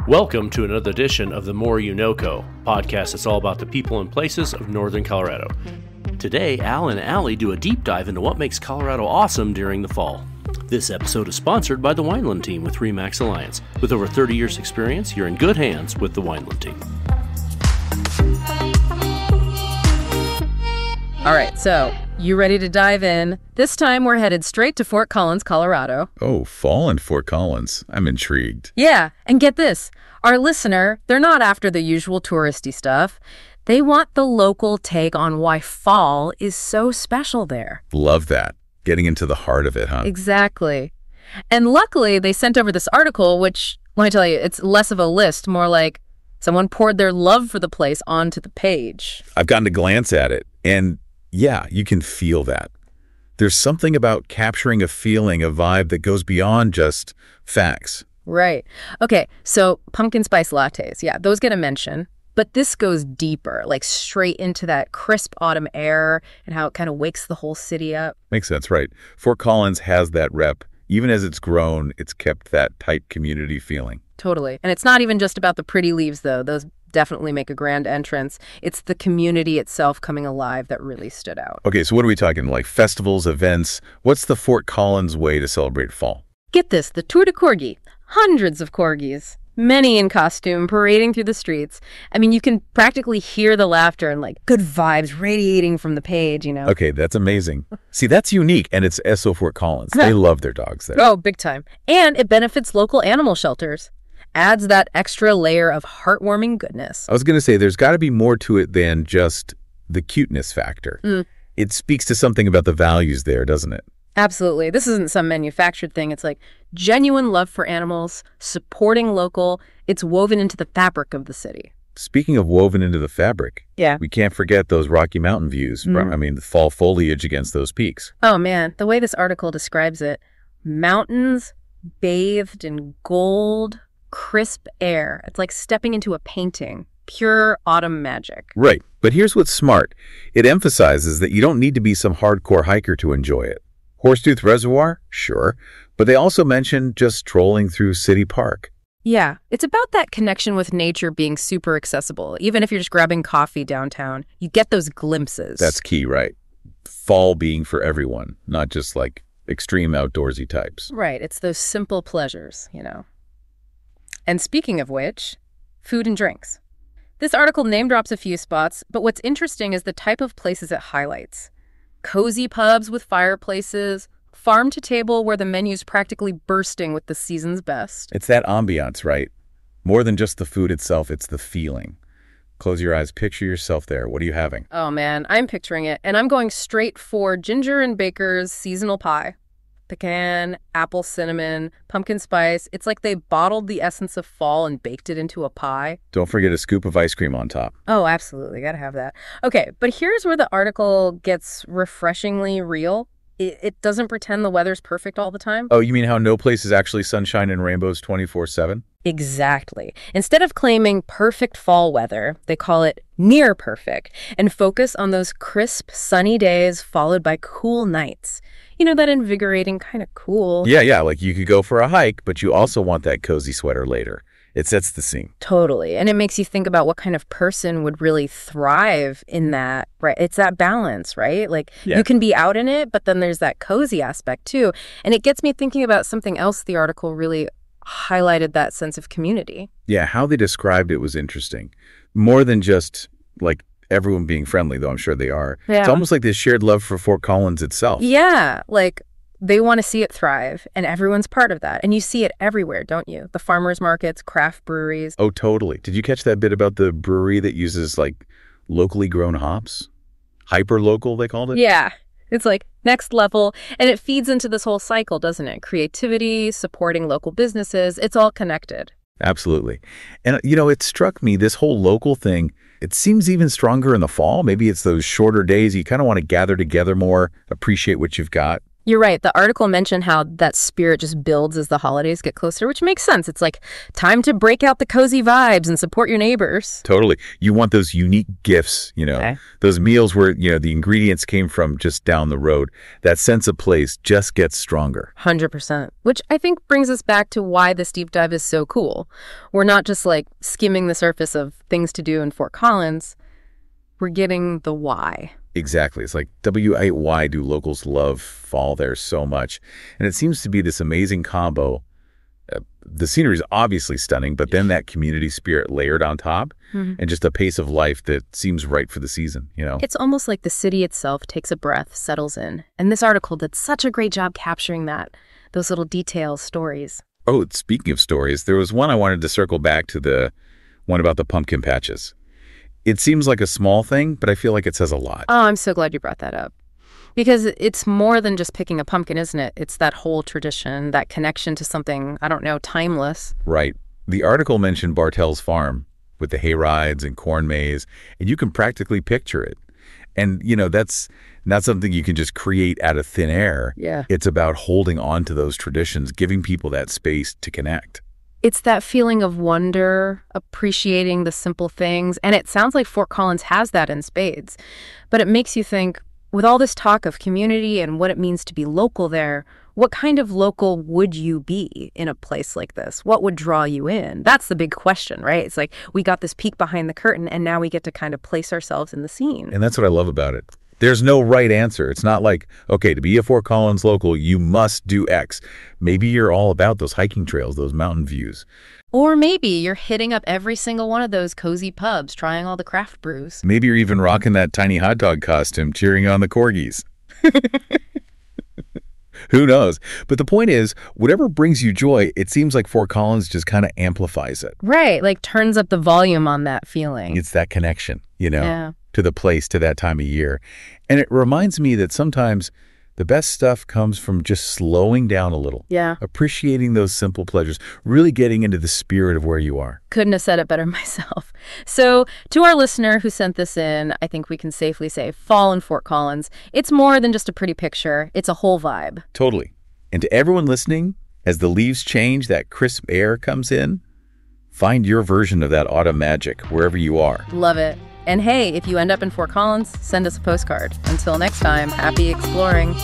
Welcome to another edition of The More You Know Co. podcast that's all about the people and places of Northern Colorado. Today, Al and Allie do a deep dive into what makes Colorado awesome during the fall. This episode is sponsored by the Wineland team with RE/MAX Alliance. With over 30 years experience, you're in good hands with the Wineland team. All right, so you ready to dive in? This time we're headed straight to Fort Collins, Colorado. Oh, fall in Fort Collins. I'm intrigued. Yeah, and get this. Our listener, they're not after the usual touristy stuff. They want the local take on why fall is so special there. Love that. Getting into the heart of it, huh? Exactly. And luckily, they sent over this article, which, let me tell you, it's less of a list, more like someone poured their love for the place onto the page. I've gotten to glance at it, and yeah, you can feel that. There's something about capturing a feeling, a vibe that goes beyond just facts. Right. Okay, so pumpkin spice lattes, yeah, those get a mention. But this goes deeper, like straight into that crisp autumn air and how it kind of wakes the whole city up. Makes sense, right? Fort Collins has that rep. Even as it's grown, it's kept that tight community feeling. Totally. And it's not even just about the pretty leaves, though. Those definitely make a grand entrance. It's the community itself coming alive that really stood out. Okay, so what are we talking, like festivals, events? What's the Fort Collins way to celebrate fall? Get this, the Tour de Corgi. Hundreds of corgis, many in costume, parading through the streets. I mean, you can practically hear the laughter and, like, good vibes radiating from the page, you know? Okay, that's amazing. See, that's unique, and it's SO Fort Collins. They love their dogs there. Oh, big time. And it benefits local animal shelters. Adds that extra layer of heartwarming goodness. I was going to say, there's got to be more to it than just the cuteness factor. It speaks to something about the values there, doesn't it? Absolutely. This isn't some manufactured thing. It's like genuine love for animals, supporting local. It's woven into the fabric of the city. Speaking of woven into the fabric, yeah, we can't forget those Rocky Mountain views. I mean, the fall foliage against those peaks. Oh, man. The way this article describes it, mountains bathed in gold, crisp air. It's like stepping into a painting. Pure autumn magic. Right. But here's what's smart. It emphasizes that you don't need to be some hardcore hiker to enjoy it. Horsetooth Reservoir? Sure. But they also mention just strolling through City Park. Yeah, it's about that connection with nature being super accessible. Even if you're just grabbing coffee downtown, you get those glimpses. That's key, right? Fall being for everyone, not just like extreme outdoorsy types. Right, it's those simple pleasures, you know. And speaking of which, food and drinks. This article name drops a few spots, but what's interesting is the type of places it highlights. Cozy pubs with fireplaces, farm to table where the menu's practically bursting with the season's best. It's that ambiance, right? More than just the food itself, it's the feeling. Close your eyes, picture yourself there. What are you having? Oh man, I'm picturing it, and I'm going straight for Ginger and Baker's seasonal pie. Pecan, apple cinnamon, pumpkin spice. It's like they bottled the essence of fall and baked it into a pie. Don't forget a scoop of ice cream on top. Oh, absolutely. Gotta have that. Okay, but here's where the article gets refreshingly real. It doesn't pretend the weather's perfect all the time. Oh, you mean how no place is actually sunshine and rainbows 24/7? Exactly. Instead of claiming perfect fall weather, they call it near perfect and focus on those crisp, sunny days followed by cool nights. You know, that invigorating kind of cool. Yeah, like you could go for a hike, but you also want that cozy sweater later. It sets the scene. Totally. And it makes you think about what kind of person would really thrive in that, right? It's that balance, right? Like you can be out in it, but then there's that cozy aspect too. And it gets me thinking about something else the article really highlighted, that sense of community. Yeah, how they described it was interesting. More than just like everyone being friendly, though I'm sure they are. Yeah. It's almost like this shared love for Fort Collins itself. Yeah, like they want to see it thrive, and everyone's part of that. And you see it everywhere, don't you? The farmers markets, craft breweries. Oh, totally. Did you catch that bit about the brewery that uses like locally grown hops? Hyper-local, they called it? Yeah. It's like next level, and it feeds into this whole cycle, doesn't it? Creativity, supporting local businesses, it's all connected. Absolutely. And, you know, it struck me, this whole local thing, it seems even stronger in the fall. Maybe it's those shorter days. You kind of want to gather together more, appreciate what you've got. You're right. The article mentioned how that spirit just builds as the holidays get closer, which makes sense. It's like time to break out the cozy vibes and support your neighbors. Totally. You want those unique gifts, Okay. those meals where, the ingredients came from just down the road. That sense of place just gets stronger. 100%. Which I think brings us back to why this deep dive is so cool. We're not just like skimming the surface of things to do in Fort Collins. We're getting the why. Exactly. It's like, why do locals love fall there so much? And it seems to be this amazing combo. The scenery is obviously stunning, but then that community spirit layered on top and just a pace of life that seems right for the season, It's almost like the city itself takes a breath, settles in. And this article did such a great job capturing that, those little details, stories. Oh, speaking of stories, there was one I wanted to circle back to, the one about the pumpkin patches. It seems like a small thing, but I feel like it says a lot. Oh, I'm so glad you brought that up. Because it's more than just picking a pumpkin, isn't it? It's that whole tradition, that connection to something, I don't know, timeless. Right. The article mentioned Bartell's farm with the hay rides and corn maze, and you can practically picture it. And, that's not something you can just create out of thin air. Yeah. It's about holding on to those traditions, giving people that space to connect. It's that feeling of wonder, appreciating the simple things, and it sounds like Fort Collins has that in spades. But it makes you think, with all this talk of community and what it means to be local there, what kind of local would you be in a place like this? What would draw you in? That's the big question, right? It's like we got this peek behind the curtain, and now we get to kind of place ourselves in the scene. And that's what I love about it. There's no right answer. It's not like, okay, to be a Fort Collins local, you must do X. Maybe you're all about those hiking trails, those mountain views. Or maybe you're hitting up every single one of those cozy pubs, trying all the craft brews. Maybe you're even rocking that tiny hot dog costume, cheering on the corgis. Who knows? But the point is, whatever brings you joy, it seems like Fort Collins just kind of amplifies it. Right, like turns up the volume on that feeling. It's that connection, Yeah. to the place, to that time of year. And it reminds me that sometimes the best stuff comes from just slowing down a little. Yeah. Appreciating those simple pleasures, really getting into the spirit of where you are. Couldn't have said it better myself. So to our listener who sent this in, I think we can safely say fall in Fort Collins. It's more than just a pretty picture. It's a whole vibe. Totally. And to everyone listening, as the leaves change, that crisp air comes in, find your version of that autumn magic wherever you are. Love it. And hey, if you end up in Fort Collins, send us a postcard. Until next time, happy exploring.